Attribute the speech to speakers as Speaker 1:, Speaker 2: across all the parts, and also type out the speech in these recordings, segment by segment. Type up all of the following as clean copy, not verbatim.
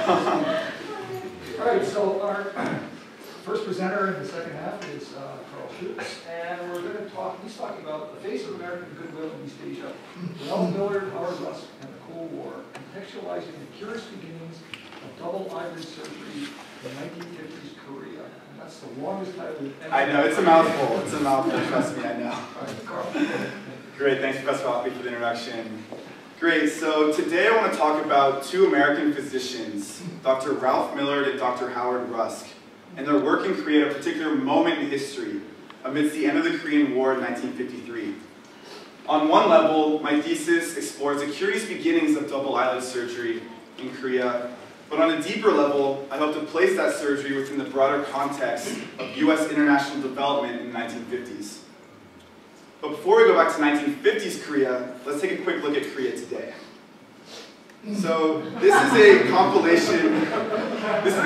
Speaker 1: All right, so our first presenter in the second half is Karl Schutz, and we're going to talk, he's talking about the face of American Goodwill in East Asia, Millard, Rusk, and the Cold War, contextualizing the curious beginnings of double eyelid surgery in 1950s Korea. And that's the longest title we've ever.
Speaker 2: I know, it's a mouthful. It's a mouthful, trust me, I know.
Speaker 1: All right, Karl.
Speaker 2: Great, thanks Professor Hoffman for the introduction. Great, so today I want to talk about two American physicians, Dr. Ralph Millard and Dr. Howard Rusk, and their work in Korea at a particular moment in history, amidst the end of the Korean War in 1953. On one level, my thesis explores the curious beginnings of double eyelid surgery in Korea, but on a deeper level, I hope to place that surgery within the broader context of US international development in the 1950s. But before we go back to 1950s Korea, let's take a quick look at Korea today. So this is a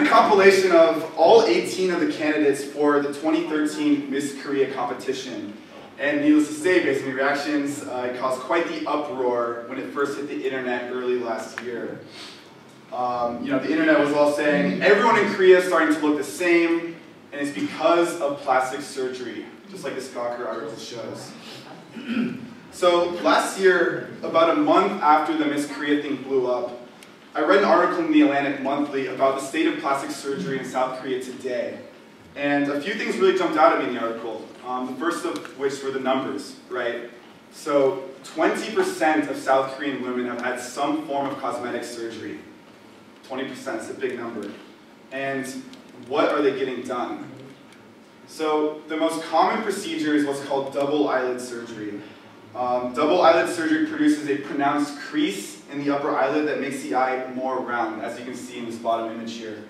Speaker 2: compilation of all 18 of the candidates for the 2013 Miss Korea competition. And needless to say, based on the reactions, it caused quite the uproar when it first hit the internet early last year. The internet was all saying, everyone in Korea is starting to look the same, and it's because of plastic surgery, just like this Gawker article shows. So last year, about a month after the Miss Korea thing blew up, I read an article in the Atlantic Monthly about the state of plastic surgery in South Korea today. And a few things really jumped out at me in the article. The first of which were the numbers, right? So 20% of South Korean women have had some form of cosmetic surgery. 20% is a big number. And what are they getting done? So the most common procedure is what's called double eyelid surgery. Double eyelid surgery produces a pronounced crease in the upper eyelid that makes the eye more round, as you can see in this bottom image here.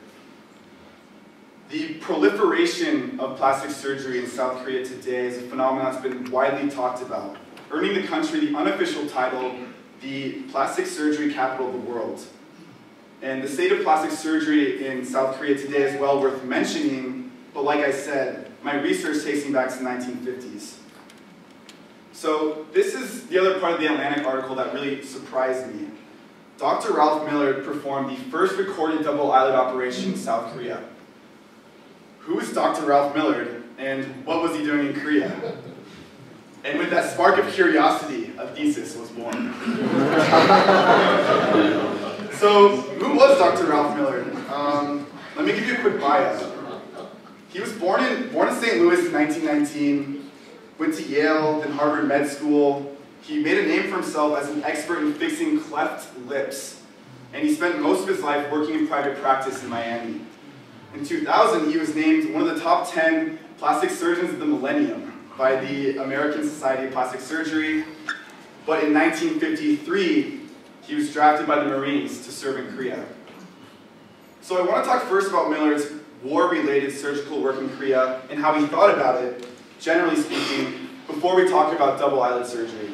Speaker 2: The proliferation of plastic surgery in South Korea today is a phenomenon that's been widely talked about, earning the country the unofficial title, the plastic surgery capital of the world. And the state of plastic surgery in South Korea today is well worth mentioning, but like I said, my research takes me back to the 1950s. So this is the other part of the Atlantic article that really surprised me. Dr. Ralph Millard performed the first recorded double eyelid operation in South Korea. Who is Dr. Ralph Millard, and what was he doing in Korea? And with that spark of curiosity, a thesis was born. So, who was Dr. Ralph Millard? Let me give you a quick bio. He was born in St. Louis in 1919, went to Yale, then Harvard Med School. He made a name for himself as an expert in fixing cleft lips, and he spent most of his life working in private practice in Miami. In 2000, he was named one of the top 10 plastic surgeons of the millennium by the American Society of Plastic Surgery, but in 1953, he was drafted by the Marines to serve in Korea. So I want to talk first about Millard's war-related surgical work in Korea and how he thought about it, generally speaking, before we talk about double eyelid surgery.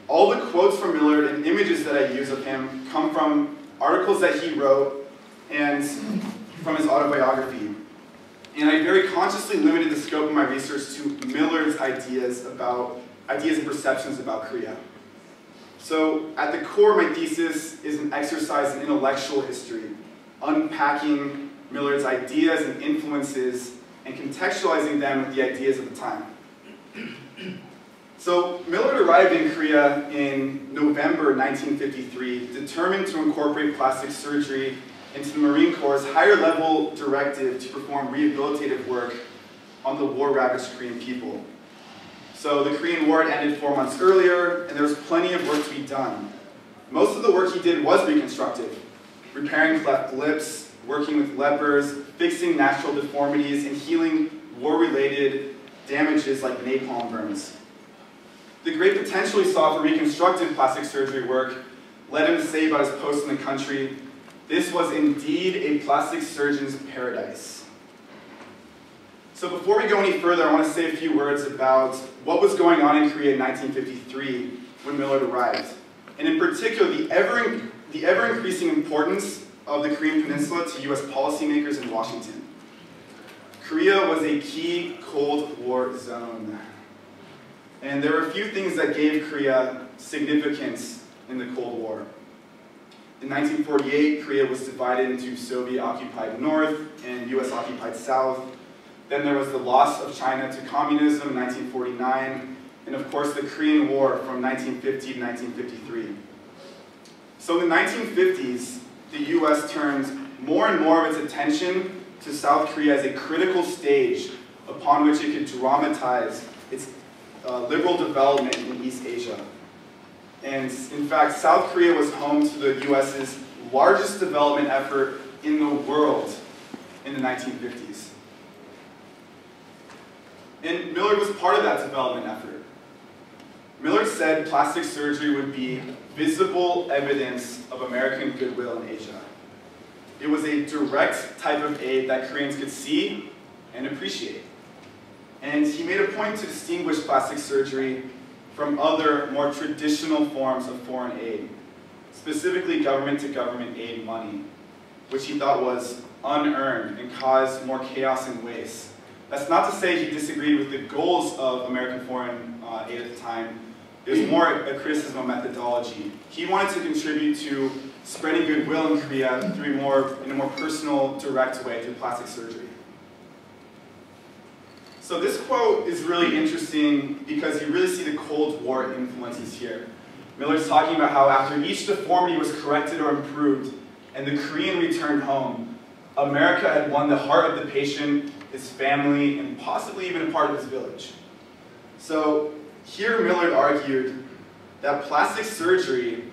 Speaker 2: All the quotes from Millard and images that I use of him come from articles that he wrote and from his autobiography. And I very consciously limited the scope of my research to Millard's ideas and perceptions about Korea. So at the core of my thesis is an exercise in intellectual history, unpacking Millard's ideas and influences and contextualizing them with the ideas of the time. So Millard arrived in Korea in November 1953, determined to incorporate plastic surgery into the Marine Corps' higher-level directive to perform rehabilitative work on the war-ravaged Korean people. So the Korean War had ended 4 months earlier, and there was plenty of work to be done. Most of the work he did was reconstructive, repairing cleft lips, working with lepers, fixing natural deformities, and healing war-related damages like napalm burns. The great potential he saw for reconstructive plastic surgery work led him to say about his post in the country, "This was indeed a plastic surgeon's paradise." So before we go any further, I want to say a few words about what was going on in Korea in 1953 when Millard arrived, and in particular the ever-increasing importance of the Korean Peninsula to US policymakers in Washington. Korea was a key Cold War zone, and there were a few things that gave Korea significance in the Cold War. In 1948, Korea was divided into Soviet-occupied North and US-occupied South. Then there was the loss of China to communism in 1949, and of course the Korean War from 1950 to 1953. So in the 1950s, the US turned more and more of its attention to South Korea as a critical stage upon which it could dramatize its liberal development in East Asia. And in fact, South Korea was home to the US's largest development effort in the world in the 1950s. And Millard was part of that development effort. Millard said plastic surgery would be visible evidence of American goodwill in Asia. It was a direct type of aid that Koreans could see and appreciate. And he made a point to distinguish plastic surgery from other, more traditional forms of foreign aid, specifically government-to-government aid money, which he thought was unearned and caused more chaos and waste. That's not to say he disagreed with the goals of American foreign aid at the time. It was more a criticism of methodology. He wanted to contribute to spreading goodwill in Korea in a more personal, direct way through plastic surgery. So this quote is really interesting because you really see the Cold War influences here. Millard's talking about how after each deformity was corrected or improved and the Korean returned home, America had won the heart of the patient, his family, and possibly even a part of his village. So here Millard argued that plastic surgery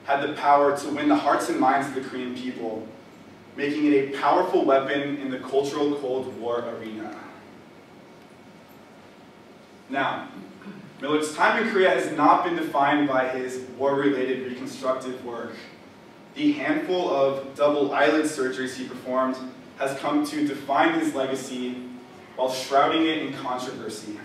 Speaker 2: had the power to win the hearts and minds of the Korean people, making it a powerful weapon in the cultural Cold War arena. Now, Millard's time in Korea has not been defined by his war-related reconstructive work. The handful of double eyelid surgeries he performed has come to define his legacy while shrouding it in controversy.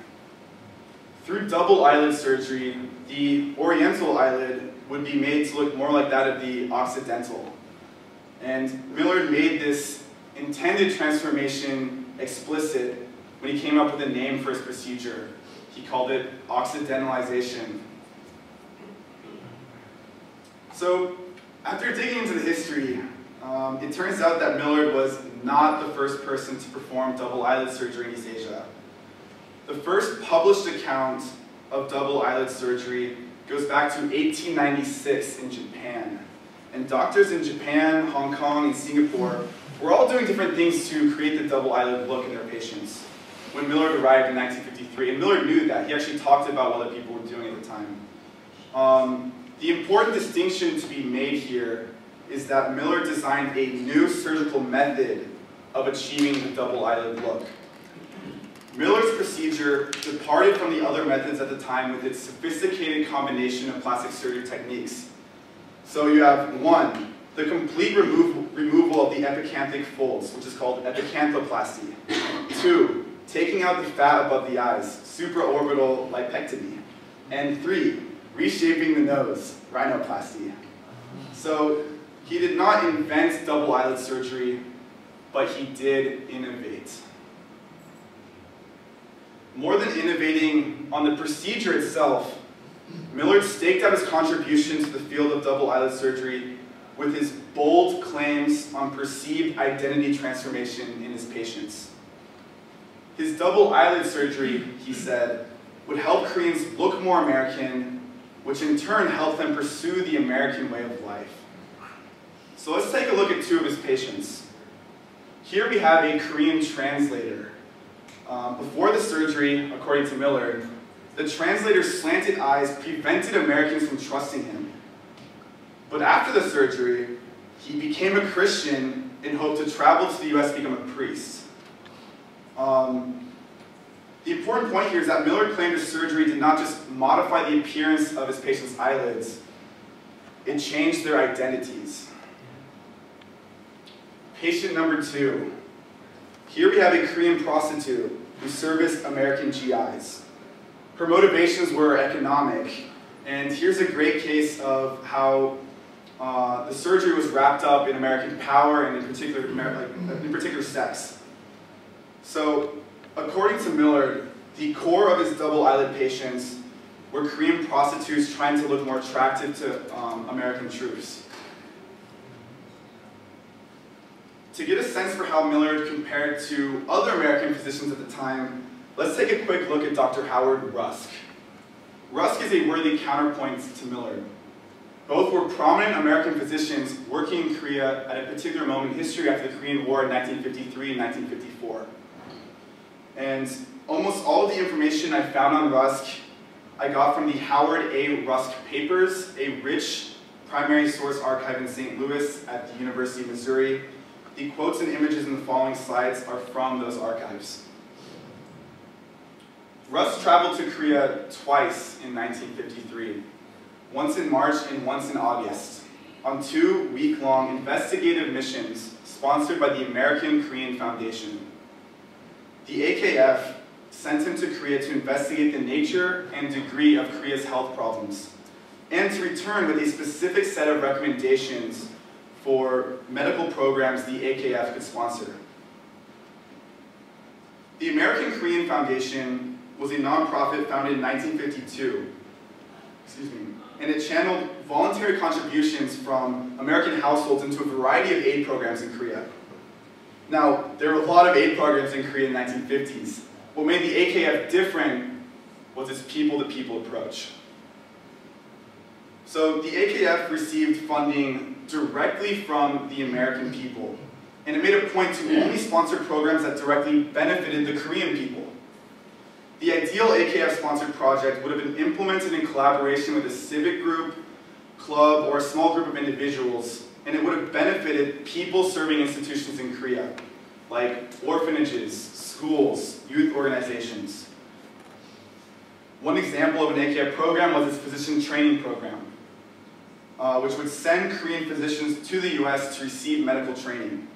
Speaker 2: Through double eyelid surgery, the Oriental eyelid would be made to look more like that of the Occidental. And Millard made this intended transformation explicit when he came up with a name for his procedure. He called it Occidentalization. So, after digging into the history, it turns out that Millard was not the first person to perform double eyelid surgery in East Asia. The first published account of double eyelid surgery goes back to 1896 in Japan. And doctors in Japan, Hong Kong, and Singapore were all doing different things to create the double eyelid look in their patients when Millard arrived in 1953. And Millard knew that. He actually talked about what other people were doing at the time. The important distinction to be made here is that Millard designed a new surgical method of achieving the double eyelid look. Millard's procedure departed from the other methods at the time with its sophisticated combination of plastic surgery techniques. So you have 1, the complete removal of the epicanthic folds, which is called epicanthoplasty. 2, taking out the fat above the eyes, supraorbital lipectomy. And 3, reshaping the nose, rhinoplasty. So he did not invent double eyelid surgery, but he did innovate. More than innovating on the procedure itself, Millard staked out his contribution to the field of double eyelid surgery with his bold claims on perceived identity transformation in his patients. His double eyelid surgery, he said, would help Koreans look more American, which in turn helped them pursue the American way of life. So let's take a look at 2 of his patients. Here we have a Korean translator. Before the surgery, according to Millard, the translator's slanted eyes prevented Americans from trusting him. But after the surgery, he became a Christian and hoped to travel to the US to become a priest. The important point here is that Millard claimed his surgery did not just modify the appearance of his patients' eyelids, it changed their identities. Patient number 2. Here we have a Korean prostitute who serviced American GIs. Her motivations were economic, and here's a great case of how the surgery was wrapped up in American power and in particular sex. So, according to Millard, the core of his double eyelid patients were Korean prostitutes trying to look more attractive to American troops. to get a sense for how Millard compared to other American physicians at the time, let's take a quick look at Dr. Howard Rusk. Rusk is a worthy counterpoint to Millard. Both were prominent American physicians working in Korea at a particular moment in history after the Korean War in 1953 and 1954. And almost all of the information I found on Rusk I got from the Howard A. Rusk Papers, a rich primary source archive in St. Louis at the University of Missouri. The quotes and images in the following slides are from those archives. Rusk traveled to Korea twice in 1953, once in March and once in August, on 2 week-long investigative missions sponsored by the American Korean Foundation. The AKF sent him to Korea to investigate the nature and degree of Korea's health problems, and to return with a specific set of recommendations for medical programs the AKF could sponsor. The American Korean Foundation was a nonprofit founded in 1952, and it channeled voluntary contributions from American households into a variety of aid programs in Korea. Now, there were a lot of aid programs in Korea in the 1950s. What made the AKF different was its people-to-people approach. So the AKF received funding directly from the American people, and it made a point to only sponsor programs that directly benefited the Korean people. The ideal AKF-sponsored project would have been implemented in collaboration with a civic group, club, or a small group of individuals, and it would have benefited people serving institutions in Korea, like orphanages, schools, youth organizations. One example of an AKF program was its physician training program, which would send Korean physicians to the US to receive medical training.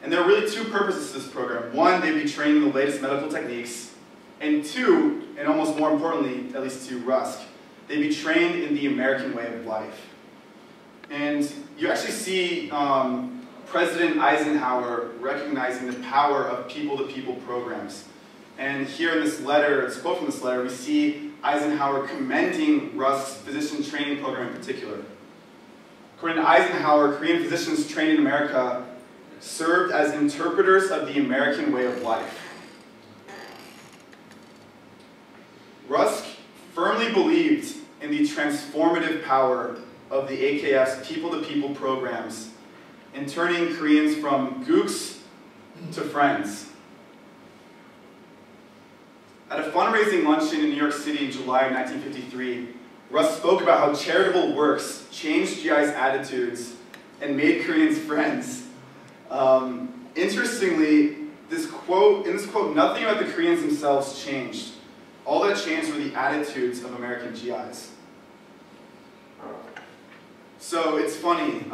Speaker 2: And there are really two purposes to this program. One, they'd be trained in the latest medical techniques, and two, and almost more importantly, at least to Rusk, they'd be trained in the American way of life. And you actually see President Eisenhower recognizing the power of people-to-people programs. And here in this letter, it's a quote from this letter, we see Eisenhower commending Rusk's physician training program in particular. According to Eisenhower, Korean physicians trained in America served as interpreters of the American way of life. Rusk firmly believed in the transformative power of the AKF's people-to-people programs in turning Koreans from gooks to friends. At a fundraising luncheon in New York City in July of 1953, Rusk spoke about how charitable works changed GI's attitudes and made Koreans friends. Interestingly, in this quote, nothing about the Koreans themselves changed. All that changed were the attitudes of American GIs. So it's funny,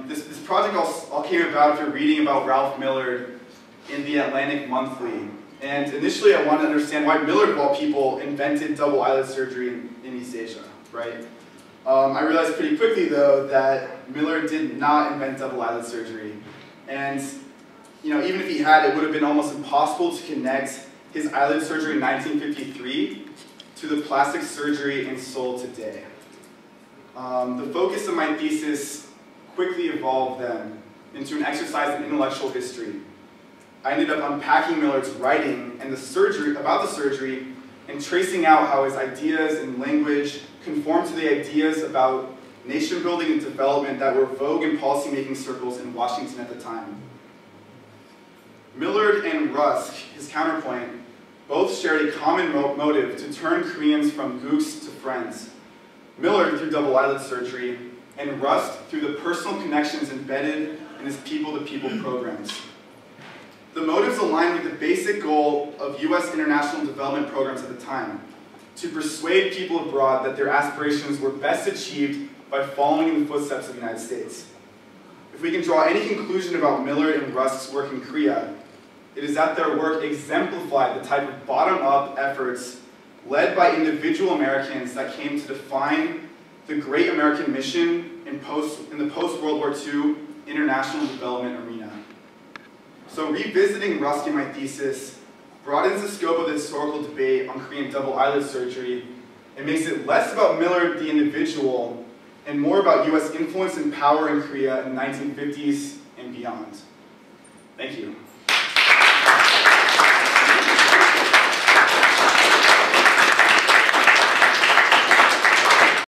Speaker 2: this project all came about after reading about Ralph Millard in the Atlantic Monthly. And initially I wanted to understand why Millard, of all people, invented double eyelid surgery in East Asia, right? I realized pretty quickly, though, that Millard did not invent double eyelid surgery. And even if he had, it would have been almost impossible to connect his eyelid surgery in 1953 to the plastic surgery in Seoul today. The focus of my thesis quickly evolved then into an exercise in intellectual history. I ended up unpacking Millard's writing and about the surgery and tracing out how his ideas and language conform to the ideas about nation building and development that were vogue in policymaking circles in Washington at the time. Millard and Rusk, his counterpoint, both shared a common motive to turn Koreans from gooks to friends. Millard through double eyelid surgery, and Rusk through the personal connections embedded in his people-to-people programs. The motives align with the basic goal of US international development programs at the time, to persuade people abroad that their aspirations were best achieved by following in the footsteps of the United States. If we can draw any conclusion about Millard and Rusk's work in Korea, it is that their work exemplified the type of bottom-up efforts led by individual Americans that came to define the great American mission in the post-World War II international development arena. So revisiting Rusk in my thesis broadens the scope of the historical debate on Korean double eyelid surgery and makes it less about Millard the individual and more about US influence and power in Korea in the 1950s and beyond. Thank you.